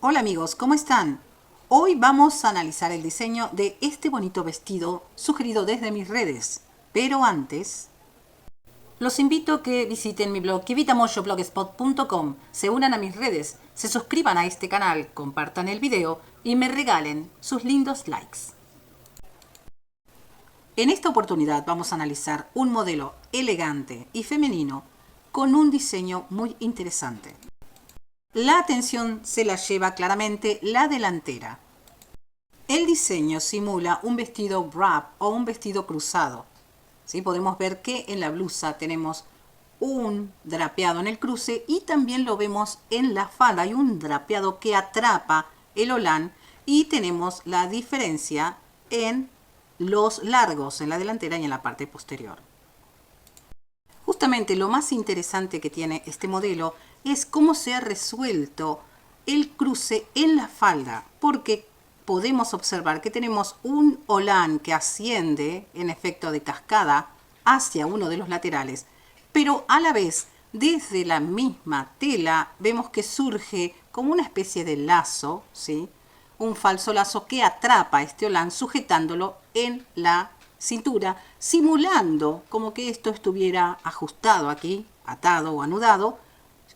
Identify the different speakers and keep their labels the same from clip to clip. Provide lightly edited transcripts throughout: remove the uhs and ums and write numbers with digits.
Speaker 1: Hola amigos, ¿cómo están? Hoy vamos a analizar el diseño de este bonito vestido sugerido desde mis redes. Pero antes, los invito a que visiten mi blog kivitamoyoblogspot.com, se unan a mis redes, se suscriban a este canal, compartan el video y me regalen sus lindos likes. En esta oportunidad vamos a analizar un modelo elegante y femenino con un diseño muy interesante. La atención se la lleva claramente la delantera. El diseño simula un vestido wrap o un vestido cruzado. ¿Sí? Podemos ver que en la blusa tenemos un drapeado en el cruce y también lo vemos en la falda. Hay un drapeado que atrapa el holán y tenemos la diferencia en los largos en la delantera y en la parte posterior. Justamente lo más interesante que tiene este modelo es cómo se ha resuelto el cruce en la falda, porque podemos observar que tenemos un holán que asciende en efecto de cascada hacia uno de los laterales, pero a la vez desde la misma tela vemos que surge como una especie de lazo, ¿sí? Un falso lazo que atrapa este holán sujetándolo en la cintura, simulando como que esto estuviera ajustado aquí, atado o anudado,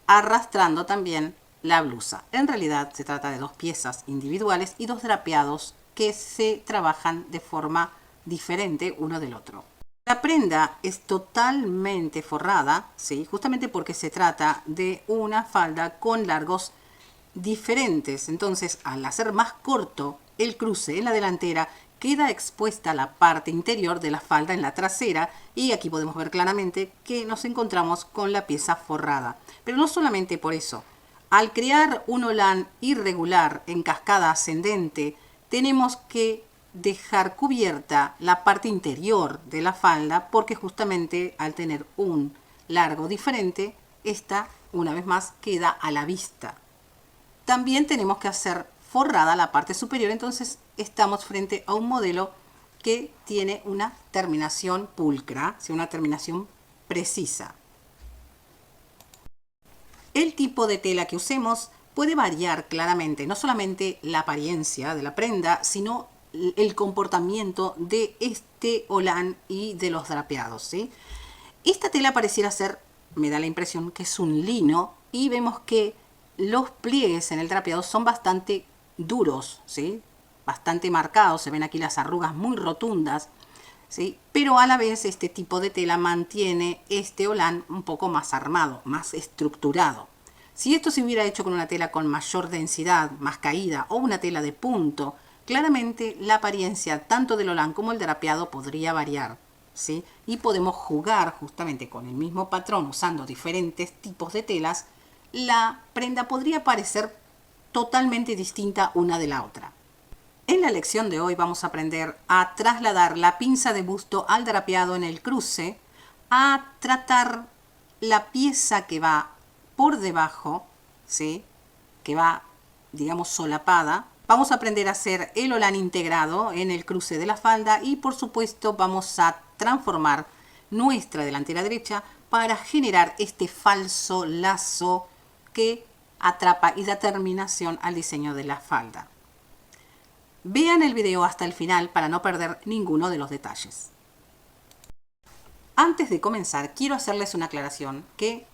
Speaker 1: arrastrando también la blusa. En realidad se trata de dos piezas individuales y dos drapeados que se trabajan de forma diferente uno del otro. La prenda es totalmente forrada, ¿sí? Justamente porque se trata de una falda con largos diferentes. Entonces, al hacer más corto el cruce en la delantera, queda expuesta la parte interior de la falda en la trasera y aquí podemos ver claramente que nos encontramos con la pieza forrada. Pero no solamente por eso. Al crear un holán irregular en cascada ascendente, tenemos que dejar cubierta la parte interior de la falda porque justamente al tener un largo diferente, esta una vez más queda a la vista. También tenemos que hacer forrada la parte superior, entonces estamos frente a un modelo que tiene una terminación pulcra, una terminación precisa. El tipo de tela que usemos puede variar claramente, no solamente la apariencia de la prenda, sino el comportamiento de este holán y de los drapeados, ¿sí? Esta tela pareciera ser, me da la impresión que es un lino y vemos que los pliegues en el drapeado son bastante duros, ¿sí? Bastante marcados, se ven aquí las arrugas muy rotundas, ¿sí? Pero a la vez este tipo de tela mantiene este holán un poco más armado, más estructurado. Si esto se hubiera hecho con una tela con mayor densidad, más caída o una tela de punto, claramente la apariencia tanto del holán como el drapeado podría variar, ¿sí? Y podemos jugar justamente con el mismo patrón usando diferentes tipos de telas. La prenda podría parecer totalmente distinta una de la otra. En la lección de hoy vamos a aprender a trasladar la pinza de busto al drapeado en el cruce, a tratar la pieza que va por debajo, ¿sí? Que va, digamos, solapada. Vamos a aprender a hacer el holán integrado en el cruce de la falda y por supuesto vamos a transformar nuestra delantera derecha para generar este falso lazo que atrapa y da terminación al diseño de la falda. Vean el video hasta el final para no perder ninguno de los detalles. Antes de comenzar, quiero hacerles una aclaración que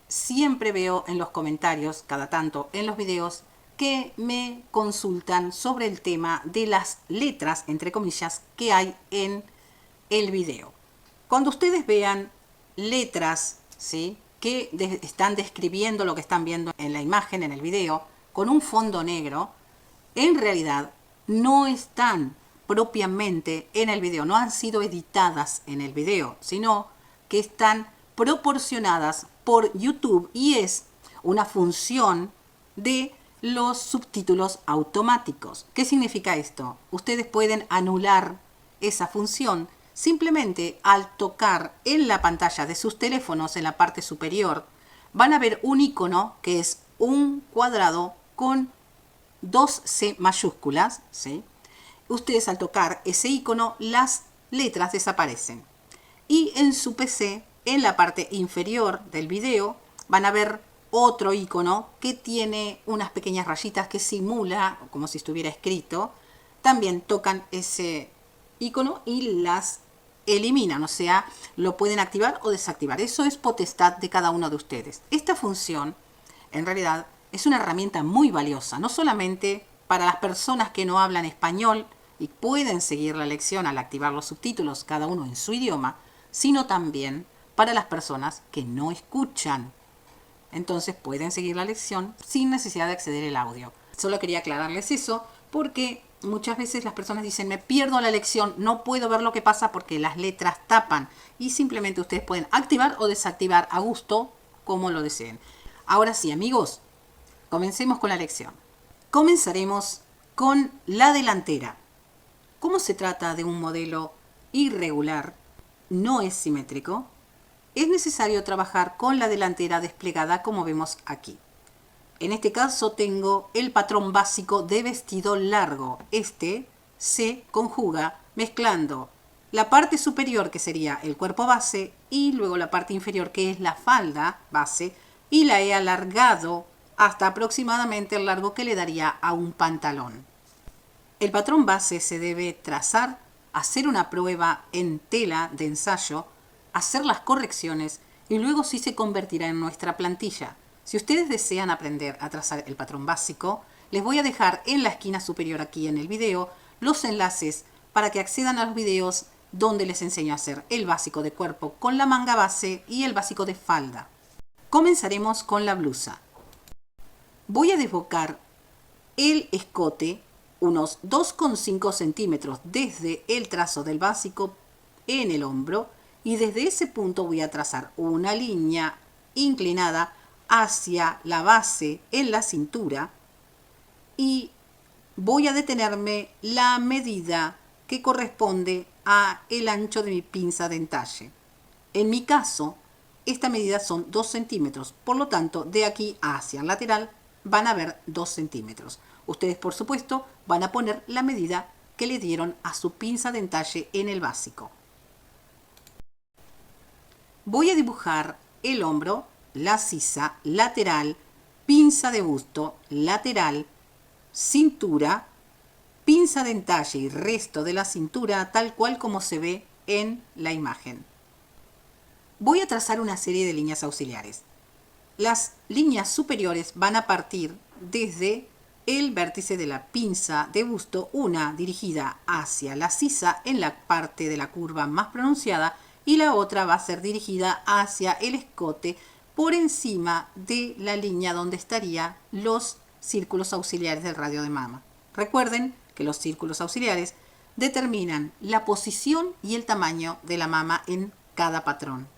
Speaker 1: siempre veo en los comentarios, cada tanto en los videos, que me consultan sobre el tema de las letras, entre comillas, que hay en el video. Cuando ustedes vean letras, ¿sí?, que están describiendo lo que están viendo en la imagen, en el video, con un fondo negro, en realidad no están propiamente en el video, no han sido editadas en el video, sino que están proporcionadas por YouTube y es una función de los subtítulos automáticos. ¿Qué significa esto? Ustedes pueden anular esa función simplemente al tocar en la pantalla de sus teléfonos en la parte superior. Van a ver un icono que es un cuadrado con dos C mayúsculas, ¿sí? Ustedes al tocar ese icono las letras desaparecen y en su PC en la parte inferior del video van a ver otro icono que tiene unas pequeñas rayitas que simula como si estuviera escrito. También tocan ese icono y las eliminan, o sea, lo pueden activar o desactivar. Eso es potestad de cada uno de ustedes. Esta función, en realidad, es una herramienta muy valiosa, no solamente para las personas que no hablan español y pueden seguir la lección al activar los subtítulos, cada uno en su idioma, sino también para las personas que no escuchan. Entonces pueden seguir la lección sin necesidad de acceder al audio. Solo quería aclararles eso porque muchas veces las personas dicen, me pierdo la lección, no puedo ver lo que pasa porque las letras tapan. Y simplemente ustedes pueden activar o desactivar a gusto como lo deseen. Ahora sí, amigos, comencemos con la lección. Comenzaremos con la delantera. Como se trata de un modelo irregular, no es simétrico, es necesario trabajar con la delantera desplegada como vemos aquí. En este caso tengo el patrón básico de vestido largo. Este se conjuga mezclando la parte superior, que sería el cuerpo base, y luego la parte inferior, que es la falda base, y la he alargado hasta aproximadamente el largo que le daría a un pantalón. El patrón base se debe trazar, hacer una prueba en tela de ensayo, hacer las correcciones y luego sí se convertirá en nuestra plantilla. Si ustedes desean aprender a trazar el patrón básico, les voy a dejar en la esquina superior aquí en el video los enlaces para que accedan a los videos donde les enseño a hacer el básico de cuerpo con la manga base y el básico de falda. Comenzaremos con la blusa. Voy a desbocar el escote unos 2,5 centímetros desde el trazo del básico en el hombro y desde ese punto voy a trazar una línea inclinada hacia la base en la cintura y voy a detenerme la medida que corresponde a el ancho de mi pinza de entalle. En mi caso, esta medida son 2 centímetros, por lo tanto, de aquí hacia el lateral van a haber 2 centímetros. Ustedes, por supuesto, van a poner la medida que le dieron a su pinza de entalle en el básico. Voy a dibujar el hombro, la sisa, lateral, pinza de busto, lateral, cintura, pinza de entalle y resto de la cintura tal cual como se ve en la imagen. Voy a trazar una serie de líneas auxiliares. Las líneas superiores van a partir desde el vértice de la pinza de busto, una dirigida hacia la sisa en la parte de la curva más pronunciada y la otra va a ser dirigida hacia el escote por encima de la línea donde estarían los círculos auxiliares del radio de mama. Recuerden que los círculos auxiliares determinan la posición y el tamaño de la mama en cada patrón.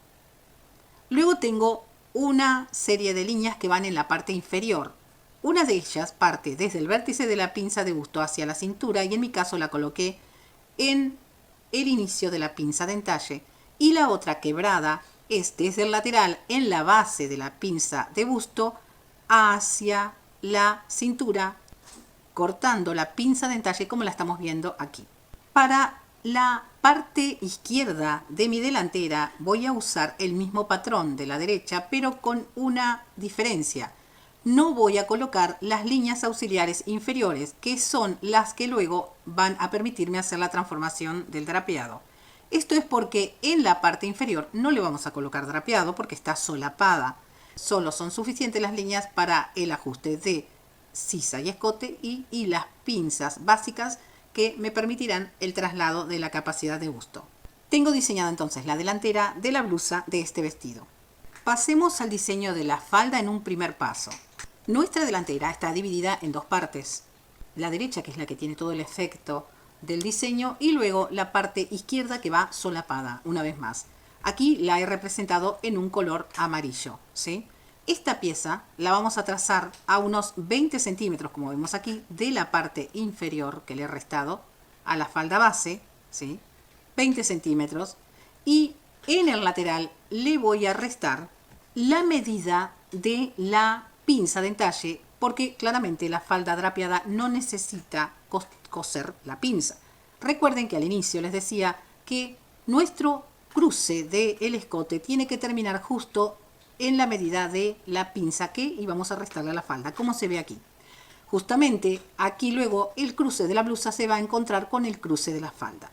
Speaker 1: Luego tengo una serie de líneas que van en la parte inferior. Una de ellas parte desde el vértice de la pinza de busto hacia la cintura y en mi caso la coloqué en el inicio de la pinza de entalle y la otra quebrada es desde el lateral en la base de la pinza de busto hacia la cintura, cortando la pinza de entalle como la estamos viendo aquí. Para la parte izquierda de mi delantera voy a usar el mismo patrón de la derecha, pero con una diferencia. No voy a colocar las líneas auxiliares inferiores, que son las que luego van a permitirme hacer la transformación del drapeado. Esto es porque en la parte inferior no le vamos a colocar drapeado porque está solapada. Solo son suficientes las líneas para el ajuste de sisa y escote y las pinzas básicas que me permitirán el traslado de la capacidad de busto. Tengo diseñada entonces la delantera de la blusa de este vestido. Pasemos al diseño de la falda en un primer paso. Nuestra delantera está dividida en dos partes. La derecha, que es la que tiene todo el efecto del diseño, y luego la parte izquierda que va solapada, una vez más. Aquí la he representado en un color amarillo, ¿sí? Esta pieza la vamos a trazar a unos 20 centímetros, como vemos aquí, de la parte inferior que le he restado a la falda base, ¿sí? 20 centímetros. Y en el lateral le voy a restar la medida de la pinza de entalle, porque claramente la falda drapeada no necesita coser la pinza. Recuerden que al inicio les decía que nuestro cruce del escote tiene que terminar justo en la medida de la pinza que íbamos a restarle a la falda, como se ve aquí. Justamente aquí luego el cruce de la blusa se va a encontrar con el cruce de la falda.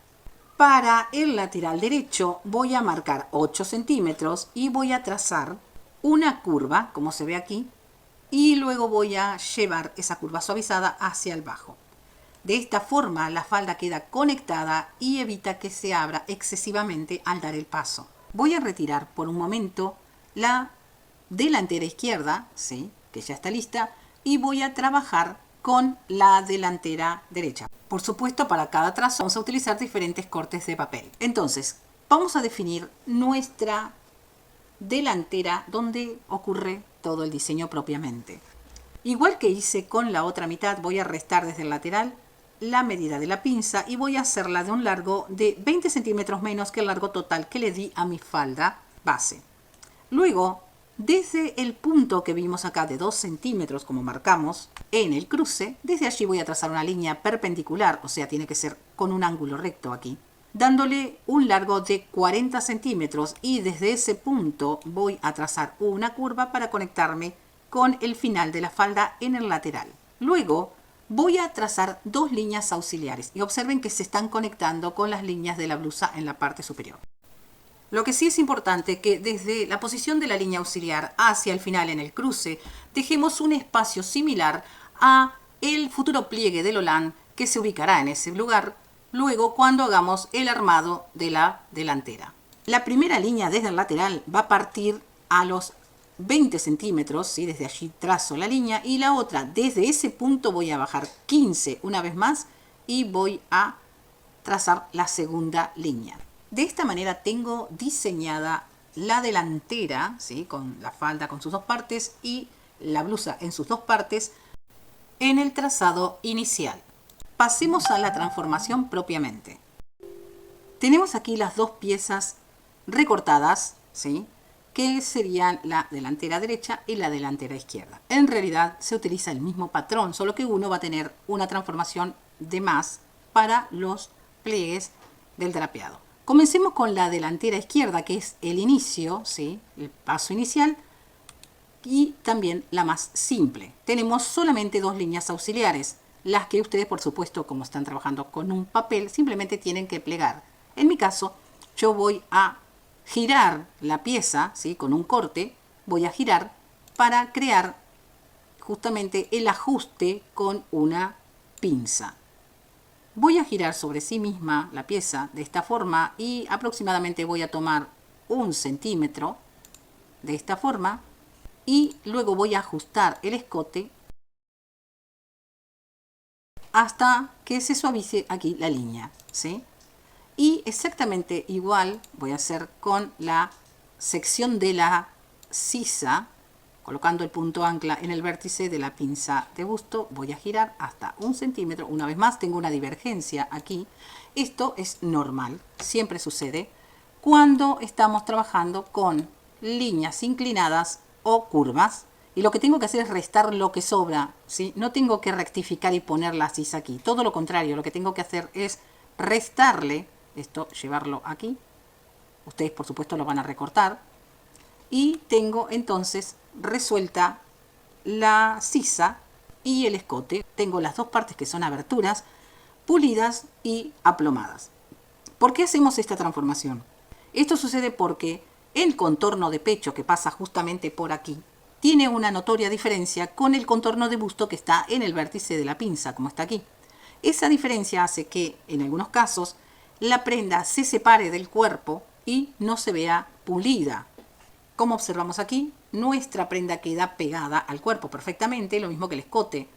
Speaker 1: Para el lateral derecho voy a marcar 8 centímetros y voy a trazar una curva, como se ve aquí, y luego voy a llevar esa curva suavizada hacia el bajo. De esta forma la falda queda conectada y evita que se abra excesivamente al dar el paso. Voy a retirar por un momento la delantera izquierda, ¿sí?, que ya está lista, y voy a trabajar con la delantera derecha. Por supuesto, para cada trazo vamos a utilizar diferentes cortes de papel. Entonces, vamos a definir nuestra delantera donde ocurre todo el diseño propiamente. Igual que hice con la otra mitad, voy a restar desde el lateral la medida de la pinza y voy a hacerla de un largo de 20 centímetros menos que el largo total que le di a mi falda base. Luego, desde el punto que vimos acá de 2 centímetros, como marcamos en el cruce, desde allí voy a trazar una línea perpendicular, o sea, tiene que ser con un ángulo recto aquí, dándole un largo de 40 centímetros y desde ese punto voy a trazar una curva para conectarme con el final de la falda en el lateral. Luego voy a trazar 2 líneas auxiliares y observen que se están conectando con las líneas de la blusa en la parte superior. Lo que sí es importante que desde la posición de la línea auxiliar hacia el final en el cruce dejemos un espacio similar a el futuro pliegue del holán que se ubicará en ese lugar luego cuando hagamos el armado de la delantera. La primera línea desde el lateral va a partir a los 20 centímetros, ¿sí? Desde allí trazo la línea, y la otra desde ese punto voy a bajar 15 una vez más y voy a trazar la segunda línea. De esta manera tengo diseñada la delantera, ¿sí?, con la falda con sus 2 partes y la blusa en sus 2 partes en el trazado inicial. Pasemos a la transformación propiamente. Tenemos aquí las 2 piezas recortadas, ¿sí?, que serían la delantera derecha y la delantera izquierda. En realidad se utiliza el mismo patrón, solo que uno va a tener una transformación de más para los pliegues del drapeado. Comencemos con la delantera izquierda, que es el inicio, ¿sí?, el paso inicial, y también la más simple. Tenemos solamente 2 líneas auxiliares, las que ustedes, por supuesto, como están trabajando con un papel, simplemente tienen que plegar. En mi caso, yo voy a girar la pieza, ¿sí?, con un corte, voy a girar para crear justamente el ajuste con una pinza. Voy a girar sobre sí misma la pieza de esta forma y aproximadamente voy a tomar 1 centímetro de esta forma y luego voy a ajustar el escote hasta que se suavice aquí la línea, ¿sí? Y exactamente igual voy a hacer con la sección de la sisa, colocando el punto ancla en el vértice de la pinza de busto. Voy a girar hasta 1 centímetro. Una vez más tengo una divergencia aquí. Esto es normal, siempre sucede cuando estamos trabajando con líneas inclinadas o curvas. Y lo que tengo que hacer es restar lo que sobra, ¿sí? No tengo que rectificar y poner la sisa aquí. Todo lo contrario, lo que tengo que hacer es restarle, esto, llevarlo aquí. Ustedes, por supuesto, lo van a recortar. Y tengo entonces resuelta la sisa y el escote. Tengo las 2 partes que son aberturas, pulidas y aplomadas. ¿Por qué hacemos esta transformación? Esto sucede porque el contorno de pecho, que pasa justamente por aquí, tiene una notoria diferencia con el contorno de busto que está en el vértice de la pinza, como está aquí. Esa diferencia hace que, en algunos casos, la prenda se separe del cuerpo y no se vea pulida. Como observamos aquí, nuestra prenda queda pegada al cuerpo perfectamente, lo mismo que el escote.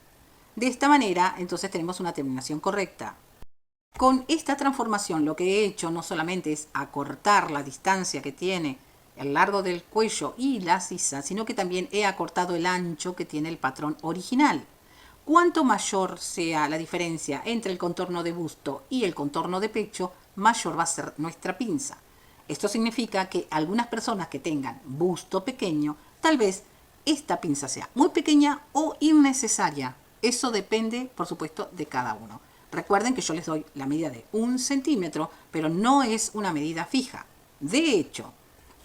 Speaker 1: De esta manera, entonces tenemos una terminación correcta. Con esta transformación lo que he hecho no solamente es acortar la distancia que tiene el largo del cuello y la sisa, sino que también he acortado el ancho que tiene el patrón original. Cuanto mayor sea la diferencia entre el contorno de busto y el contorno de pecho, mayor va a ser nuestra pinza. Esto significa que algunas personas que tengan busto pequeño, tal vez esta pinza sea muy pequeña o innecesaria. Eso depende, por supuesto, de cada uno. Recuerden que yo les doy la medida de 1 centímetro, pero no es una medida fija. De hecho,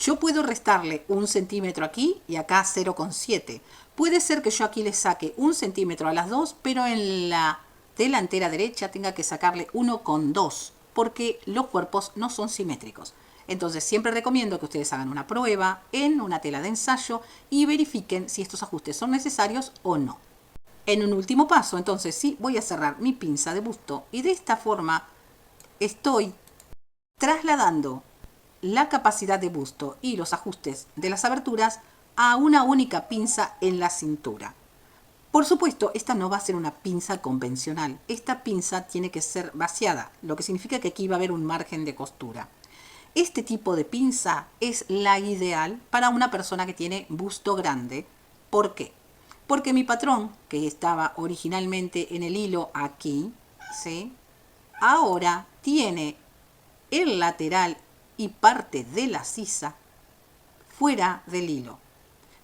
Speaker 1: Yo puedo restarle 1 centímetro aquí y acá 0,7. Puede ser que yo aquí le saque 1 centímetro a las dos, pero en la delantera derecha tenga que sacarle 1,2 porque los cuerpos no son simétricos. Entonces siempre recomiendo que ustedes hagan una prueba en una tela de ensayo y verifiquen si estos ajustes son necesarios o no. En un último paso, entonces sí, voy a cerrar mi pinza de busto y de esta forma estoy trasladando la capacidad de busto y los ajustes de las aberturas a una única pinza en la cintura. Por supuesto, esta no va a ser una pinza convencional. Esta pinza tiene que ser vaciada, lo que significa que aquí va a haber un margen de costura. Este tipo de pinza es la ideal para una persona que tiene busto grande. ¿Por qué? Porque mi patrón, que estaba originalmente en el hilo aquí, ¿sí?, ahora tiene el lateral y parte de la sisa fuera del hilo.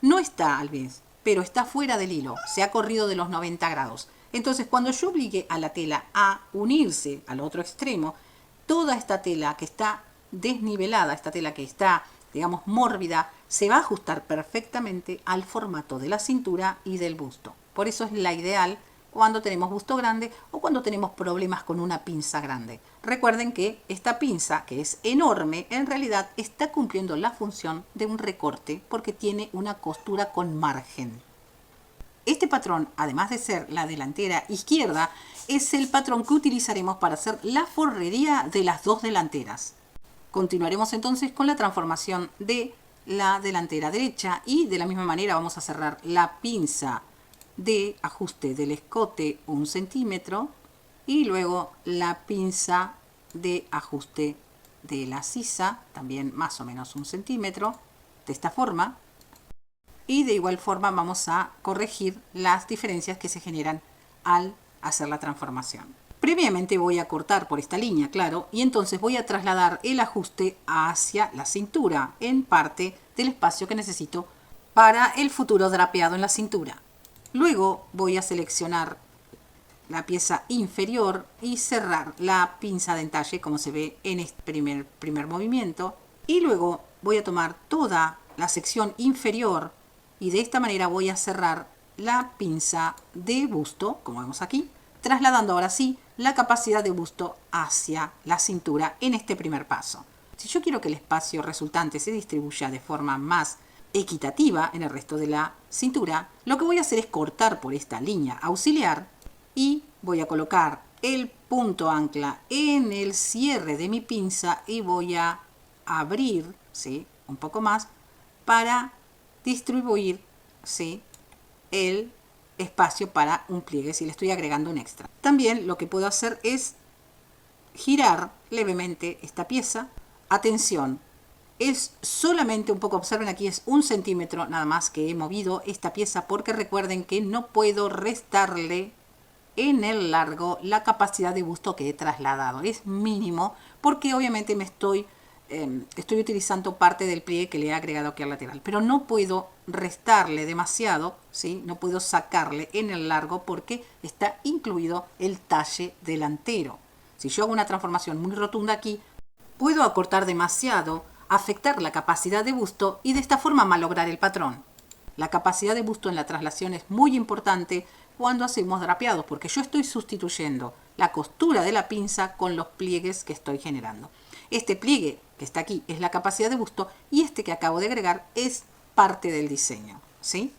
Speaker 1: No está al revés, pero está fuera del hilo, se ha corrido de los 90 grados. Entonces, cuando yo obligue a la tela a unirse al otro extremo, toda esta tela que está desnivelada, esta tela que está, digamos, mórbida, se va a ajustar perfectamente al formato de la cintura y del busto. Por eso es la ideal cuando tenemos busto grande o cuando tenemos problemas con una pinza grande. Recuerden que esta pinza, que es enorme, en realidad está cumpliendo la función de un recorte porque tiene una costura con margen. Este patrón, además de ser la delantera izquierda, es el patrón que utilizaremos para hacer la forrería de las dos delanteras. Continuaremos entonces con la transformación de la delantera derecha y de la misma manera vamos a cerrar la pinza de ajuste del escote 1 centímetro y luego la pinza de ajuste de la sisa, también más o menos 1 centímetro, de esta forma. Y de igual forma vamos a corregir las diferencias que se generan al hacer la transformación. Previamente voy a cortar por esta línea, claro, y entonces voy a trasladar el ajuste hacia la cintura, en parte del espacio que necesito para el futuro drapeado en la cintura. Luego voy a seleccionar la pieza inferior y cerrar la pinza de entalle como se ve en este primer movimiento. Y luego voy a tomar toda la sección inferior y de esta manera voy a cerrar la pinza de busto, como vemos aquí, trasladando ahora sí la capacidad de busto hacia la cintura en este primer paso. Si yo quiero que el espacio resultante se distribuya de forma más equitativa en el resto de la cintura, lo que voy a hacer es cortar por esta línea auxiliar y voy a colocar el punto ancla en el cierre de mi pinza y voy a abrir, ¿sí?, un poco más para distribuir, ¿sí?, el espacio para un pliegue si le estoy agregando un extra. También lo que puedo hacer es girar levemente esta pieza. Atención, es solamente un poco, observen aquí es 1 centímetro nada más que he movido esta pieza porque recuerden que no puedo restarle en el largo la capacidad de busto que he trasladado. Es mínimo porque obviamente estoy utilizando parte del pliegue que le he agregado aquí al lateral, pero no puedo restarle demasiado, ¿sí?, no puedo sacarle en el largo porque está incluido el talle delantero. Si yo hago una transformación muy rotunda aquí, puedo acortar demasiado, afectar la capacidad de busto y de esta forma malograr el patrón. La capacidad de busto en la traslación es muy importante cuando hacemos drapeados porque yo estoy sustituyendo la costura de la pinza con los pliegues que estoy generando. Este pliegue que está aquí es la capacidad de busto y este que acabo de agregar es parte del diseño, ¿sí?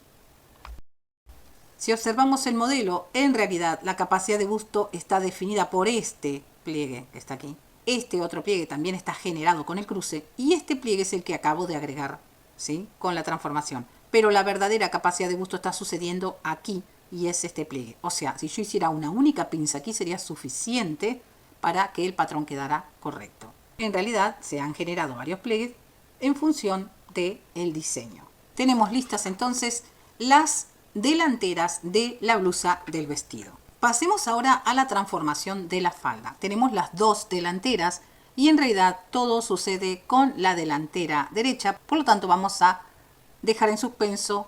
Speaker 1: Si observamos el modelo, en realidad la capacidad de busto está definida por este pliegue que está aquí. Este otro pliegue también está generado con el cruce y este pliegue es el que acabo de agregar, ¿sí?, con la transformación. Pero la verdadera capacidad de busto está sucediendo aquí y es este pliegue. O sea, si yo hiciera una única pinza aquí sería suficiente para que el patrón quedara correcto. En realidad se han generado varios pliegues en función del diseño. Tenemos listas entonces las delanteras de la blusa del vestido. Pasemos ahora a la transformación de la falda. Tenemos las dos delanteras y en realidad todo sucede con la delantera derecha, por lo tanto vamos a dejar en suspenso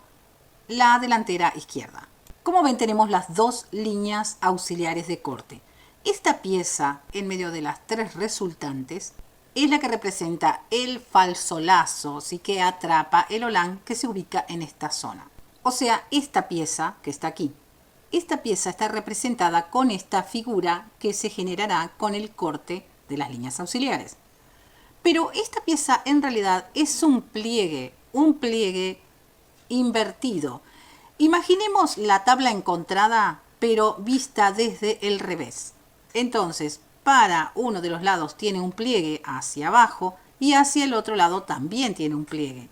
Speaker 1: la delantera izquierda. Como ven, tenemos las dos líneas auxiliares de corte. Esta pieza en medio de las tres resultantes es la que representa el falso lazo, ¿sí? Que atrapa el holán que se ubica en esta zona. O sea, esta pieza que está aquí. Esta pieza está representada con esta figura que se generará con el corte de las líneas auxiliares. Pero esta pieza en realidad es un pliegue invertido. Imaginemos la tabla encontrada, pero vista desde el revés. Entonces, para uno de los lados tiene un pliegue hacia abajo y hacia el otro lado también tiene un pliegue.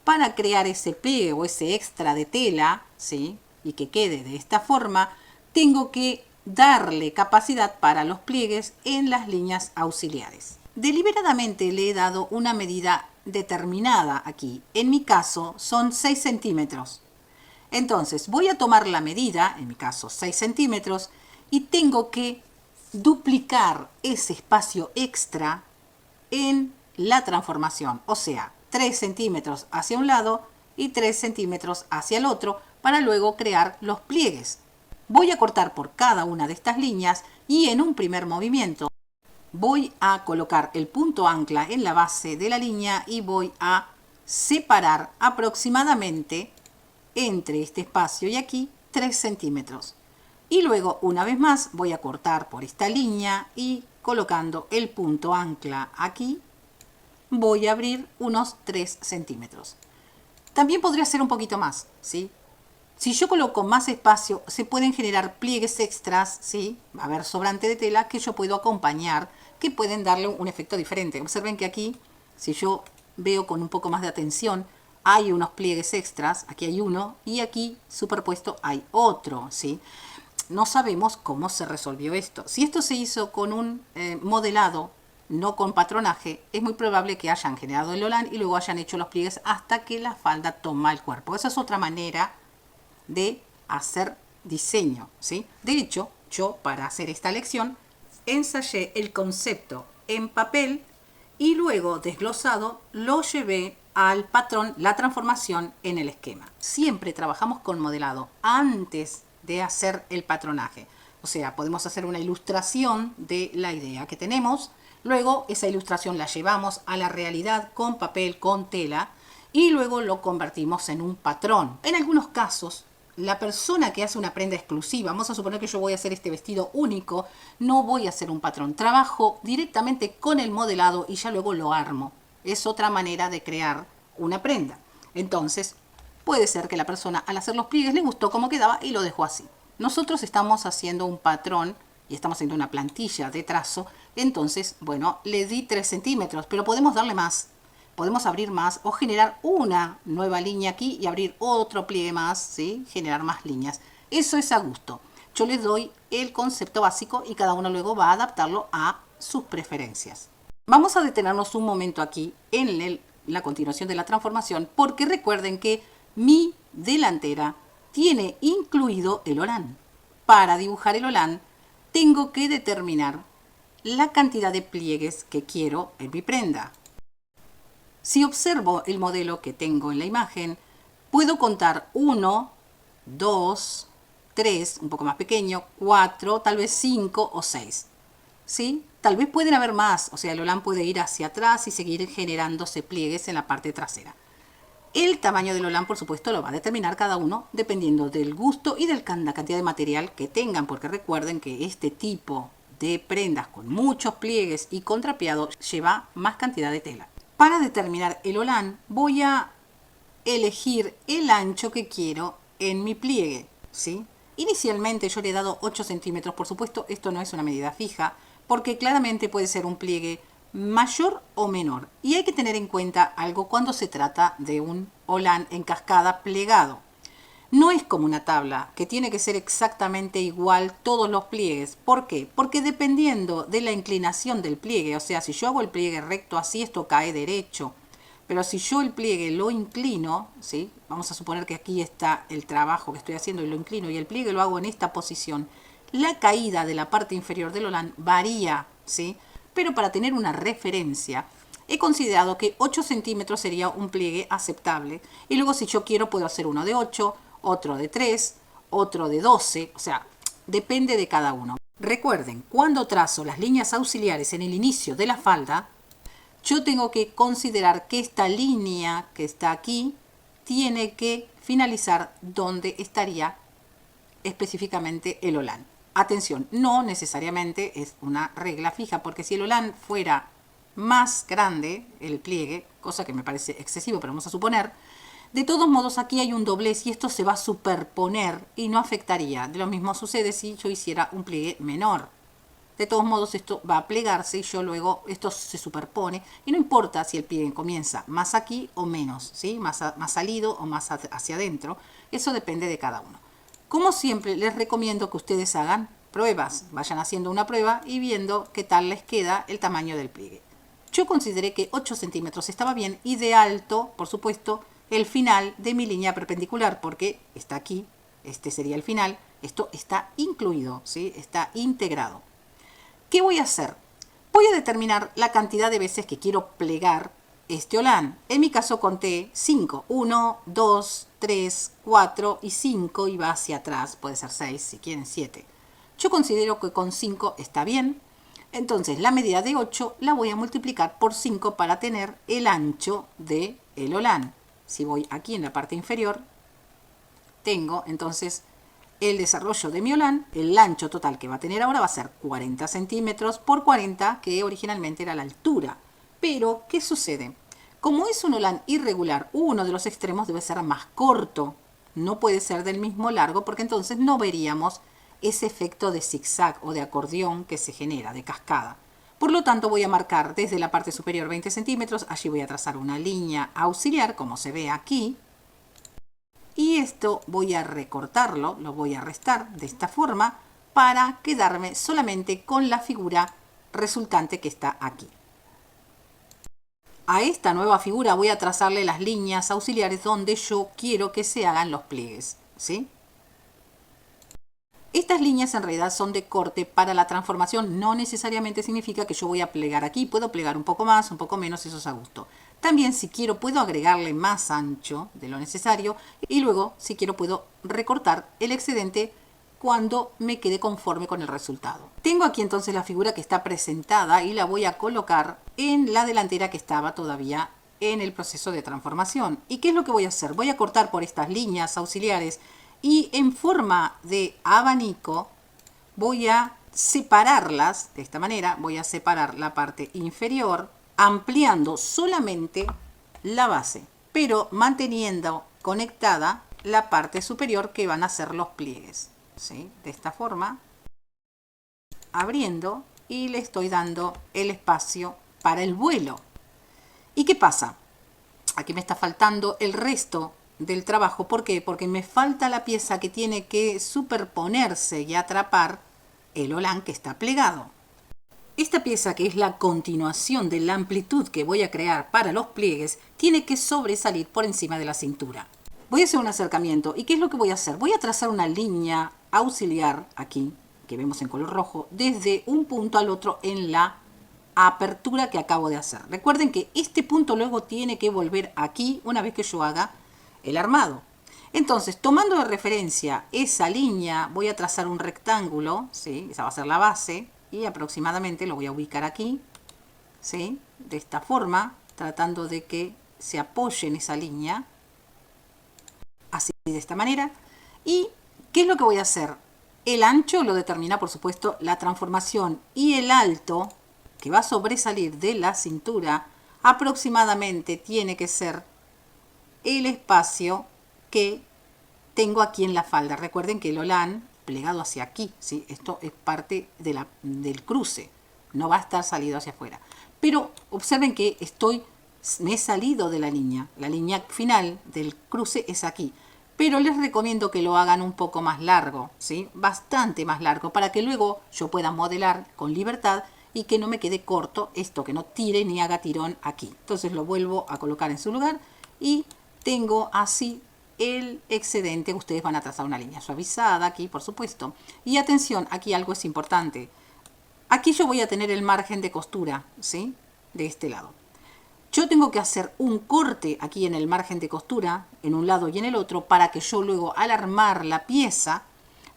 Speaker 1: Para crear ese pliegue o ese extra de tela, ¿sí? Y que quede de esta forma, tengo que darle capacidad para los pliegues en las líneas auxiliares. Deliberadamente le he dado una medida determinada aquí. En mi caso son 6 centímetros. Entonces voy a tomar la medida, en mi caso 6 centímetros, y tengo que duplicar ese espacio extra en la transformación. O sea, 3 centímetros hacia un lado y 3 centímetros hacia el otro para luego crear los pliegues. Voy a cortar por cada una de estas líneas y en un primer movimiento voy a colocar el punto ancla en la base de la línea y voy a separar aproximadamente entre este espacio y aquí 3 centímetros. Y luego una vez más voy a cortar por esta línea y colocando el punto ancla aquí voy a abrir unos 3 centímetros. También podría ser un poquito más, ¿sí? Si yo coloco más espacio, se pueden generar pliegues extras, ¿sí? Va a haber sobrante de tela que yo puedo acompañar, que pueden darle un efecto diferente. Observen que aquí, si yo veo con un poco más de atención, hay unos pliegues extras, aquí hay uno, y aquí superpuesto hay otro, ¿sí? No sabemos cómo se resolvió esto. Si esto se hizo con un modelado, no con patronaje, es muy probable que hayan generado el holán y luego hayan hecho los pliegues hasta que la falda toma el cuerpo. Esa es otra manera de hacer diseño, ¿sí? De hecho, yo para hacer esta lección ensayé el concepto en papel y luego desglosado lo llevé al patrón, la transformación en el esquema. Siempre trabajamos con modelado antes de hacer el patronaje. O sea, podemos hacer una ilustración de la idea que tenemos, luego esa ilustración la llevamos a la realidad con papel, con tela, y luego lo convertimos en un patrón. En algunos casos, la persona que hace una prenda exclusiva, vamos a suponer que yo voy a hacer este vestido único, no voy a hacer un patrón. Trabajo directamente con el modelado y ya luego lo armo. Es otra manera de crear una prenda. Entonces, puede ser que la persona al hacer los pliegues le gustó cómo quedaba y lo dejó así. Nosotros estamos haciendo un patrón y estamos haciendo una plantilla de trazo. Entonces, bueno, le di 3 centímetros, pero podemos darle más. Podemos abrir más o generar una nueva línea aquí y abrir otro pliegue más, ¿sí? Generar más líneas. Eso es a gusto. Yo les doy el concepto básico y cada uno luego va a adaptarlo a sus preferencias. Vamos a detenernos un momento aquí en la continuación de la transformación porque recuerden que mi delantera tiene incluido el holán. Para dibujar el holán tengo que determinar la cantidad de pliegues que quiero en mi prenda. Si observo el modelo que tengo en la imagen, puedo contar 1, 2, 3, un poco más pequeño, 4, tal vez 5 o 6. ¿Sí? Tal vez pueden haber más, o sea, el holán puede ir hacia atrás y seguir generándose pliegues en la parte trasera. El tamaño del holán, por supuesto, lo va a determinar cada uno dependiendo del gusto y de la cantidad de material que tengan, porque recuerden que este tipo de prendas con muchos pliegues y contrapeado lleva más cantidad de tela. Para determinar el holán voy a elegir el ancho que quiero en mi pliegue, ¿sí? Inicialmente yo le he dado 8 centímetros, por supuesto esto no es una medida fija, porque claramente puede ser un pliegue mayor o menor. Y hay que tener en cuenta algo cuando se trata de un holán en cascada plegado. No es como una tabla, que tiene que ser exactamente igual todos los pliegues. ¿Por qué? Porque dependiendo de la inclinación del pliegue, o sea, si yo hago el pliegue recto así, esto cae derecho. Pero si yo el pliegue lo inclino, ¿sí? Vamos a suponer que aquí está el trabajo que estoy haciendo y lo inclino y el pliegue lo hago en esta posición. La caída de la parte inferior del holán varía, ¿sí? Pero para tener una referencia, he considerado que 8 centímetros sería un pliegue aceptable. Y luego si yo quiero puedo hacer uno de 8, otro de 3, otro de 12, o sea, depende de cada uno. Recuerden, cuando trazo las líneas auxiliares en el inicio de la falda, yo tengo que considerar que esta línea que está aquí tiene que finalizar donde estaría específicamente el holán. Atención, no necesariamente es una regla fija, porque si el holán fuera más grande, el pliegue, cosa que me parece excesivo, pero vamos a suponer, de todos modos aquí hay un doblez y esto se va a superponer y no afectaría. De lo mismo sucede si yo hiciera un pliegue menor. De todos modos esto va a plegarse y yo luego esto se superpone y no importa si el pliegue comienza más aquí o menos, ¿sí? más salido o más hacia adentro, eso depende de cada uno. Como siempre les recomiendo que ustedes hagan pruebas, vayan haciendo una prueba y viendo qué tal les queda el tamaño del pliegue. Yo consideré que 8 centímetros estaba bien y de alto, por supuesto, el final de mi línea perpendicular, porque está aquí, este sería el final, esto está incluido, ¿sí? Está integrado. ¿Qué voy a hacer? Voy a determinar la cantidad de veces que quiero plegar este holán. En mi caso conté 5. 1, 2, 3, 4 y 5 y va hacia atrás. Puede ser 6, si quieren 7. Yo considero que con 5 está bien. Entonces la medida de 8 la voy a multiplicar por 5 para tener el ancho del holán. Si voy aquí en la parte inferior, tengo entonces el desarrollo de mi holán, el ancho total que va a tener ahora va a ser 40 centímetros por 40, que originalmente era la altura. Pero, ¿qué sucede? Como es un holán irregular, uno de los extremos debe ser más corto. No puede ser del mismo largo porque entonces no veríamos ese efecto de zigzag o de acordeón que se genera, de cascada. Por lo tanto, voy a marcar desde la parte superior 20 centímetros. Allí voy a trazar una línea auxiliar, como se ve aquí. Y esto voy a recortarlo, lo voy a restar de esta forma para quedarme solamente con la figura resultante que está aquí. A esta nueva figura voy a trazarle las líneas auxiliares donde yo quiero que se hagan los pliegues, ¿sí? Estas líneas en realidad son de corte para la transformación, no necesariamente significa que yo voy a plegar aquí, puedo plegar un poco más, un poco menos, eso es a gusto. También si quiero puedo agregarle más ancho de lo necesario y luego si quiero puedo recortar el excedente cuando me quede conforme con el resultado. Tengo aquí entonces la figura que está presentada y la voy a colocar en la delantera que estaba todavía en el proceso de transformación. ¿Y qué es lo que voy a hacer? Voy a cortar por estas líneas auxiliares y en forma de abanico voy a separarlas de esta manera. Voy a separar la parte inferior ampliando solamente la base, pero manteniendo conectada la parte superior que van a ser los pliegues, ¿sí? De esta forma, abriendo y le estoy dando el espacio para el vuelo. ¿Y qué pasa? Aquí me está faltando el resto del trabajo. ¿Por qué? Porque me falta la pieza que tiene que superponerse y atrapar el holán que está plegado. Esta pieza, que es la continuación de la amplitud que voy a crear para los pliegues, tiene que sobresalir por encima de la cintura. Voy a hacer un acercamiento. ¿Y qué es lo que voy a hacer? Voy a trazar una línea auxiliar aquí, que vemos en color rojo, desde un punto al otro en la apertura que acabo de hacer. Recuerden que este punto luego tiene que volver aquí una vez que yo haga el armado. Entonces, tomando de referencia esa línea, voy a trazar un rectángulo, ¿sí? Esa va a ser la base. Y aproximadamente lo voy a ubicar aquí, ¿sí? De esta forma, tratando de que se apoye en esa línea, así de esta manera. ¿Y qué es lo que voy a hacer? El ancho lo determina, por supuesto, la transformación, y el alto, que va a sobresalir de la cintura, aproximadamente tiene que ser el espacio que tengo aquí en la falda. Recuerden que el holán plegado hacia aquí, ¿sí? Esto es parte de del cruce, no va a estar salido hacia afuera. Pero observen que me he salido de la línea final del cruce es aquí. Pero les recomiendo que lo hagan un poco más largo, ¿sí? Bastante más largo, para que luego yo pueda modelar con libertad y que no me quede corto esto, que no tire ni haga tirón aquí. Entonces lo vuelvo a colocar en su lugar y tengo así el excedente. Ustedes van a trazar una línea suavizada aquí, por supuesto. Y atención, aquí algo es importante. Aquí yo voy a tener el margen de costura, ¿sí? De este lado. Yo tengo que hacer un corte aquí en el margen de costura, en un lado y en el otro, para que yo luego al armar la pieza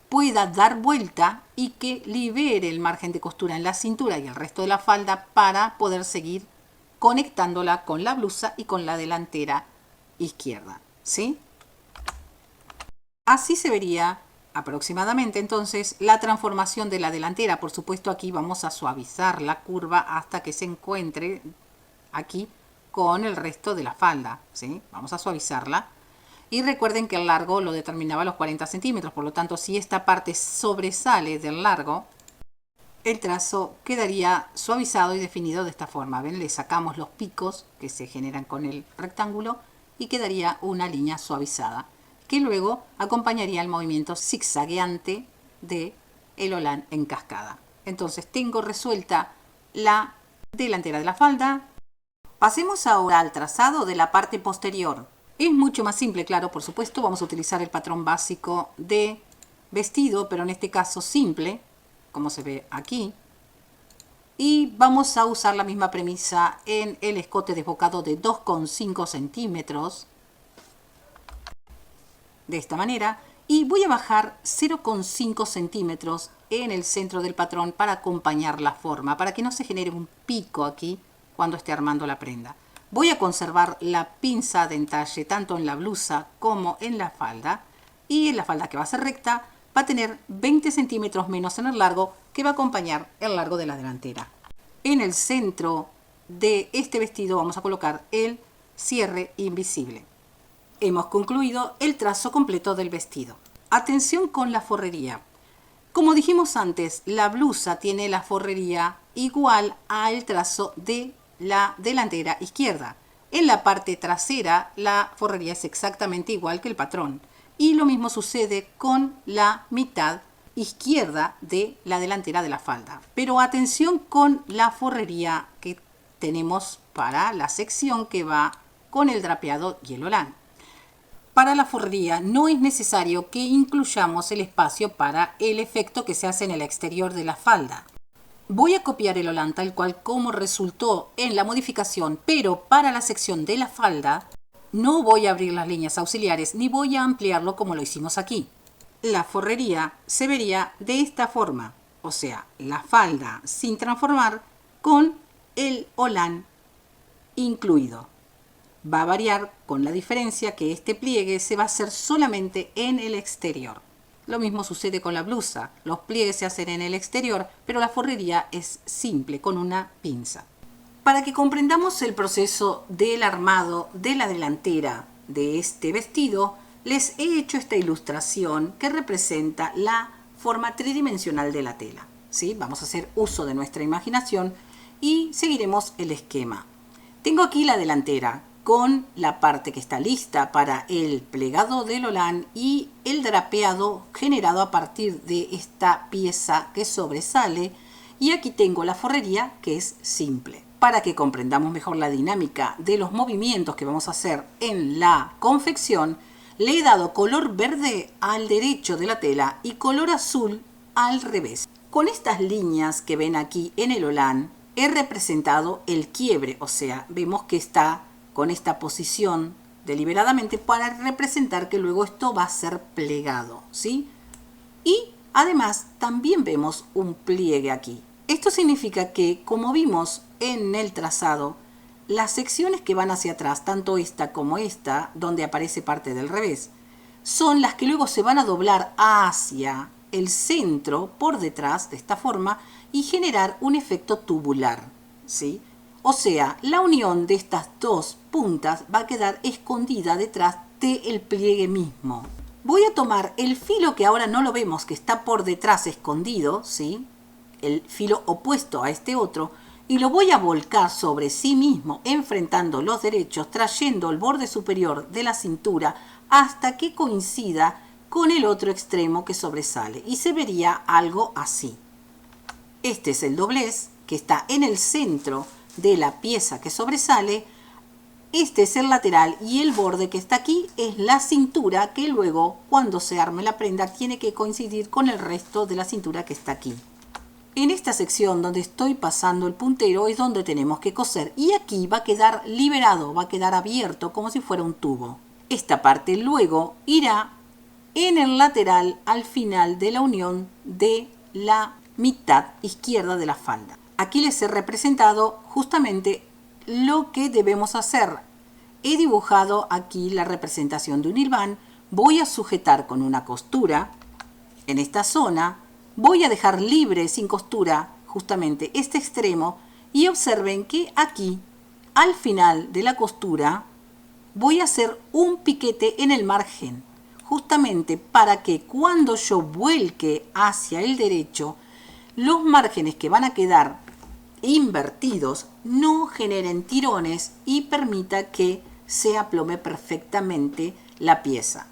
Speaker 1: pueda dar vuelta y que libere el margen de costura en la cintura y el resto de la falda para poder seguir conectándola con la blusa y con la delantera izquierda, ¿sí? Así se vería aproximadamente entonces la transformación de la delantera. Por supuesto, aquí vamos a suavizar la curva hasta que se encuentre aquí con el resto de la falda, ¿sí? Vamos a suavizarla. Y recuerden que el largo lo determinaba los 40 centímetros, por lo tanto, si esta parte sobresale del largo, el trazo quedaría suavizado y definido de esta forma. ¿Ven? Le sacamos los picos que se generan con el rectángulo y quedaría una línea suavizada, que luego acompañaría el movimiento zigzagueante de el holán en cascada. Entonces tengo resuelta la delantera de la falda. Pasemos ahora al trazado de la parte posterior. Es mucho más simple, claro, por supuesto, vamos a utilizar el patrón básico de vestido, pero en este caso simple, como se ve aquí. Y vamos a usar la misma premisa en el escote desbocado de 2,5 centímetros. De esta manera. Y voy a bajar 0,5 centímetros en el centro del patrón para acompañar la forma, para que no se genere un pico aquí cuando esté armando la prenda. Voy a conservar la pinza de entalle tanto en la blusa como en la falda. Y en la falda, que va a ser recta, va a tener 20 centímetros menos en el largo, que va a acompañar el largo de la delantera. En el centro de este vestido vamos a colocar el cierre invisible. Hemos concluido el trazo completo del vestido. Atención con la forrería. Como dijimos antes, la blusa tiene la forrería igual al trazo de la delantera izquierda. En la parte trasera la forrería es exactamente igual que el patrón. Y lo mismo sucede con la mitad izquierda de la delantera de la falda. Pero atención con la forrería que tenemos para la sección que va con el drapeado y el holán. Para la forrería no es necesario que incluyamos el espacio para el efecto que se hace en el exterior de la falda. Voy a copiar el holán tal cual como resultó en la modificación, pero para la sección de la falda no voy a abrir las líneas auxiliares ni voy a ampliarlo como lo hicimos aquí. La forrería se vería de esta forma, o sea, la falda sin transformar con el holán incluido. Va a variar con la diferencia que este pliegue se va a hacer solamente en el exterior. Lo mismo sucede con la blusa. Los pliegues se hacen en el exterior, pero la forrería es simple, con una pinza. Para que comprendamos el proceso del armado de la delantera de este vestido, les he hecho esta ilustración que representa la forma tridimensional de la tela, ¿sí? Vamos a hacer uso de nuestra imaginación y seguiremos el esquema. Tengo aquí la delantera con la parte que está lista para el plegado del holán y el drapeado generado a partir de esta pieza que sobresale, y aquí tengo la forrería, que es simple. Para que comprendamos mejor la dinámica de los movimientos que vamos a hacer en la confección, le he dado color verde al derecho de la tela y color azul al revés. Con estas líneas que ven aquí en el holán he representado el quiebre, o sea, vemos que está con esta posición deliberadamente para representar que luego esto va a ser plegado, ¿sí? Y además también vemos un pliegue aquí. Esto significa que, como vimos en el trazado, las secciones que van hacia atrás, tanto esta como esta, donde aparece parte del revés, son las que luego se van a doblar hacia el centro por detrás de esta forma y generar un efecto tubular, ¿sí? O sea, la unión de estas dos puntas va a quedar escondida detrás del pliegue mismo. Voy a tomar el filo que ahora no lo vemos, que está por detrás escondido, ¿sí? El filo opuesto a este otro, y lo voy a volcar sobre sí mismo, enfrentando los derechos, trayendo el borde superior de la cintura hasta que coincida con el otro extremo que sobresale. Y se vería algo así. Este es el doblez que está en el centro de la pieza que sobresale. Este es el lateral y el borde que está aquí es la cintura, que luego cuando se arme la prenda tiene que coincidir con el resto de la cintura que está aquí. En esta sección donde estoy pasando el puntero es donde tenemos que coser, y aquí va a quedar liberado, va a quedar abierto como si fuera un tubo. Esta parte luego irá en el lateral al final de la unión de la mitad izquierda de la falda. Aquí les he representado justamente lo que debemos hacer. He dibujado aquí la representación de un hilván. Voy a sujetar con una costura en esta zona. Voy a dejar libre, sin costura, justamente este extremo. Y observen que aquí, al final de la costura, voy a hacer un piquete en el margen. Justamente para que cuando yo vuelque hacia el derecho, los márgenes que van a quedar invertidos no generen tirones y permita que se aplome perfectamente la pieza.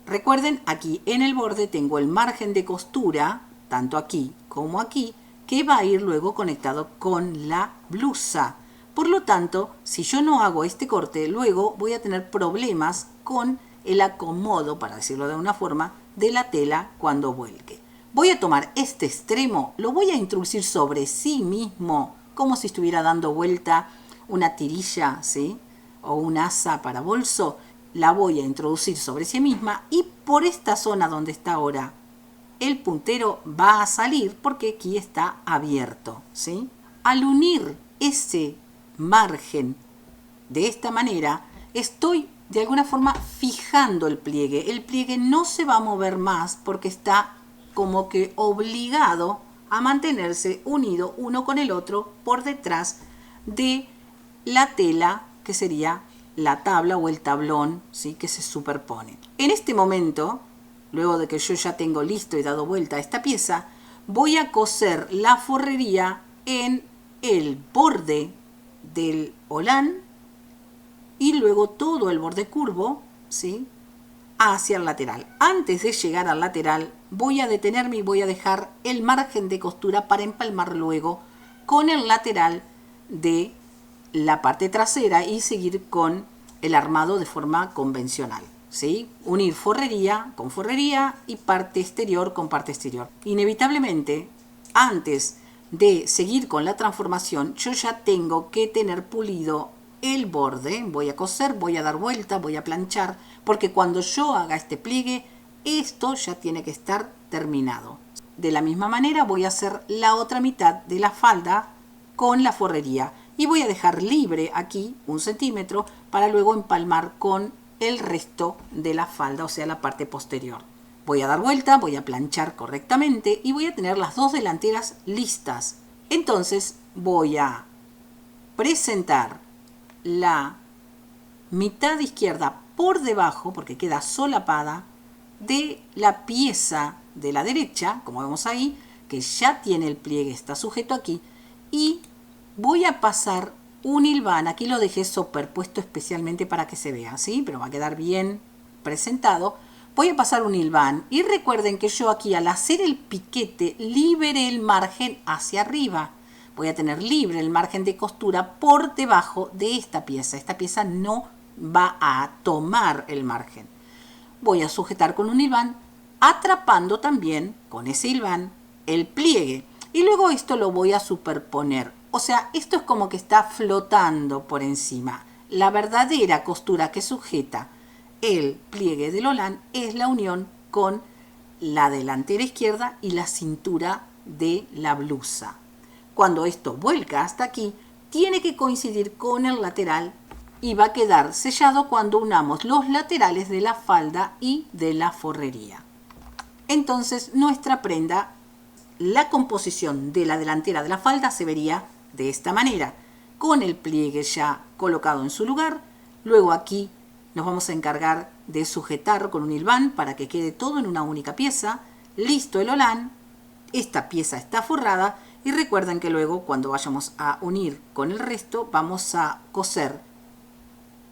Speaker 1: Recuerden, aquí en el borde tengo el margen de costura, tanto aquí como aquí, que va a ir luego conectado con la blusa. Por lo tanto, si yo no hago este corte, luego voy a tener problemas con el acomodo, para decirlo de una forma, de la tela cuando vuelque. Voy a tomar este extremo, lo voy a introducir sobre sí mismo, como si estuviera dando vuelta una tirilla, ¿sí? O un asa para bolso. La voy a introducir sobre sí misma y por esta zona donde está ahora el puntero va a salir porque aquí está abierto, ¿sí? Al unir ese margen de esta manera, estoy de alguna forma fijando el pliegue. El pliegue no se va a mover más porque está como que obligado a mantenerse unido uno con el otro por detrás de la tela que sería la tabla o el tablón, ¿sí? Que se superpone. En este momento, luego de que yo ya tengo listo y dado vuelta a esta pieza, voy a coser la forrería en el borde del holán y luego todo el borde curvo, ¿sí? Hacia el lateral. Antes de llegar al lateral voy a detenerme y voy a dejar el margen de costura para empalmar luego con el lateral de la parte trasera y seguir con el armado de forma convencional, ¿sí? Unir forrería con forrería y parte exterior con parte exterior. Inevitablemente, antes de seguir con la transformación, yo ya tengo que tener pulido el borde. Voy a coser, voy a dar vuelta, voy a planchar, porque cuando yo haga este pliegue, esto ya tiene que estar terminado. De la misma manera voy a hacer la otra mitad de la falda con la forrería y voy a dejar libre aquí 1 centímetro para luego empalmar con el resto de la falda, o sea la parte posterior. Voy a dar vuelta, voy a planchar correctamente y voy a tener las dos delanteras listas. Entonces voy a presentar la mitad izquierda por debajo, porque queda solapada, de la pieza de la derecha, como vemos ahí, que ya tiene el pliegue, está sujeto aquí, y voy a pasar un hilván. Aquí lo dejé superpuesto especialmente para que se vea, ¿sí? Pero va a quedar bien presentado. Voy a pasar un hilván y recuerden que yo aquí al hacer el piquete liberé el margen hacia arriba. Voy a tener libre el margen de costura por debajo de esta pieza. Esta pieza no va a tomar el margen. Voy a sujetar con un hilván, atrapando también con ese hilván el pliegue. Y luego esto lo voy a superponer. O sea, esto es como que está flotando por encima. La verdadera costura que sujeta el pliegue del holán es la unión con la delantera izquierda y la cintura de la blusa. Cuando esto vuelca hasta aquí, tiene que coincidir con el lateral y va a quedar sellado cuando unamos los laterales de la falda y de la forrería. Entonces nuestra prenda, la composición de la delantera de la falda se vería de esta manera, con el pliegue ya colocado en su lugar. Luego aquí nos vamos a encargar de sujetar con un hilván para que quede todo en una única pieza. Listo el holán, esta pieza está forrada. Y recuerden que luego cuando vayamos a unir con el resto vamos a coser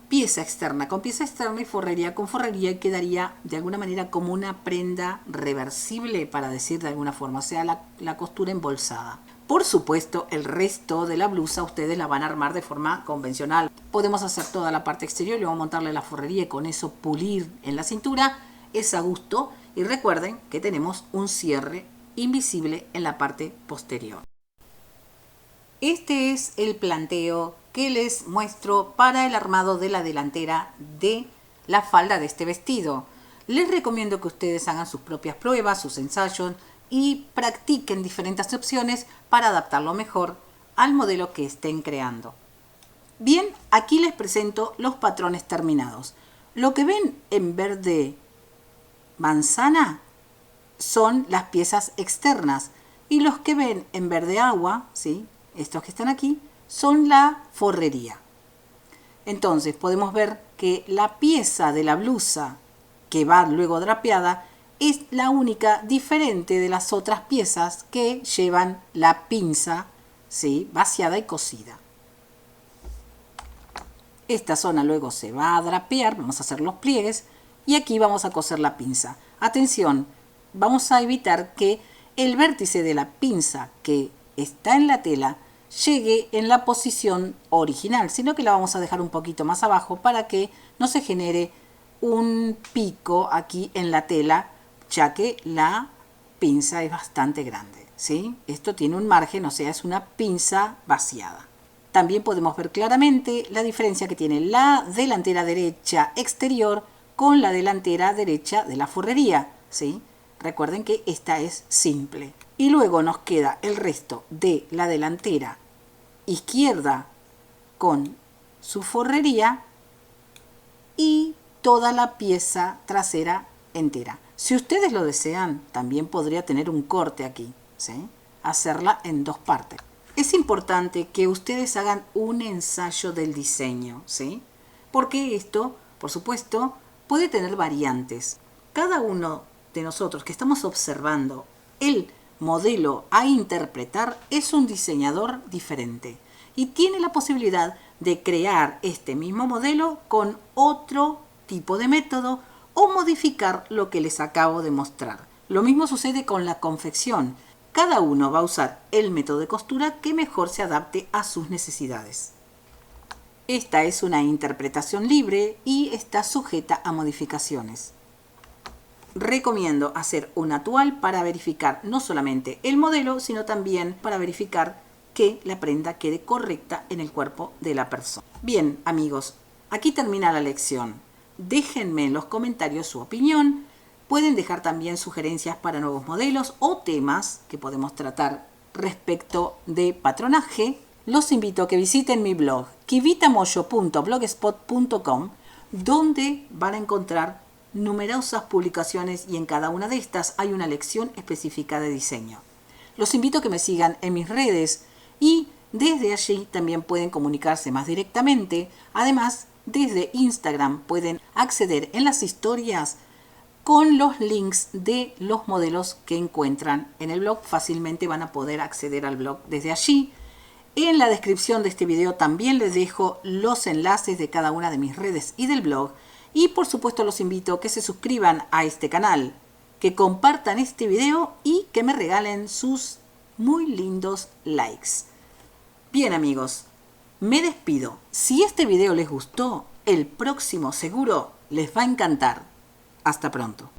Speaker 1: pieza externa con pieza externa y forrería con forrería y quedaría de alguna manera como una prenda reversible, para decir de alguna forma, o sea la costura embolsada. Por supuesto el resto de la blusa ustedes la van a armar de forma convencional. Podemos hacer toda la parte exterior y luego montarle la forrería y con eso pulir en la cintura. Es a gusto y recuerden que tenemos un cierre invisible en la parte posterior. Este es el planteo que les muestro para el armado de la delantera de la falda de este vestido. Les recomiendo que ustedes hagan sus propias pruebas, sus ensayos y practiquen diferentes opciones para adaptarlo mejor al modelo que estén creando. Bien, aquí les presento los patrones terminados. Lo que ven en verde manzana son las piezas externas y los que ven en verde agua, ¿sí? Estos que están aquí, son la forrería. Entonces podemos ver que la pieza de la blusa que va luego drapeada es la única diferente de las otras piezas que llevan la pinza, ¿sí? Vaciada y cosida. Esta zona luego se va a drapear, vamos a hacer los pliegues y aquí vamos a coser la pinza. Atención, vamos a evitar que el vértice de la pinza que está en la tela llegue en la posición original, sino que la vamos a dejar un poquito más abajo para que no se genere un pico aquí en la tela, ya que la pinza es bastante grande, ¿sí? Esto tiene un margen, o sea, es una pinza vaciada. También podemos ver claramente la diferencia que tiene la delantera derecha exterior con la delantera derecha de la forrería, ¿sí? Recuerden que esta es simple. Y luego nos queda el resto de la delantera izquierda con su forrería y toda la pieza trasera entera. Si ustedes lo desean, también podría tener un corte aquí, ¿sí? Hacerla en dos partes. Es importante que ustedes hagan un ensayo del diseño, ¿sí? Porque esto, por supuesto, puede tener variantes. Cada uno de nosotros que estamos observando el modelo a interpretar es un diseñador diferente y tiene la posibilidad de crear este mismo modelo con otro tipo de método o modificar lo que les acabo de mostrar. Lo mismo sucede con la confección. Cada uno va a usar el método de costura que mejor se adapte a sus necesidades. Esta es una interpretación libre y está sujeta a modificaciones. Recomiendo hacer una toile para verificar no solamente el modelo, sino también para verificar que la prenda quede correcta en el cuerpo de la persona. Bien, amigos, aquí termina la lección. Déjenme en los comentarios su opinión. Pueden dejar también sugerencias para nuevos modelos o temas que podemos tratar respecto de patronaje. Los invito a que visiten mi blog kivitamoyo.blogspot.com, donde van a encontrar numerosas publicaciones y en cada una de estas hay una lección específica de diseño. Los invito a que me sigan en mis redes y desde allí también pueden comunicarse más directamente. Además, desde Instagram pueden acceder en las historias con los links de los modelos que encuentran en el blog. Fácilmente van a poder acceder al blog desde allí. En la descripción de este video también les dejo los enlaces de cada una de mis redes y del blog. Y por supuesto los invito a que se suscriban a este canal, que compartan este video y que me regalen sus muy lindos likes. Bien amigos, me despido. Si este video les gustó, el próximo seguro les va a encantar. Hasta pronto.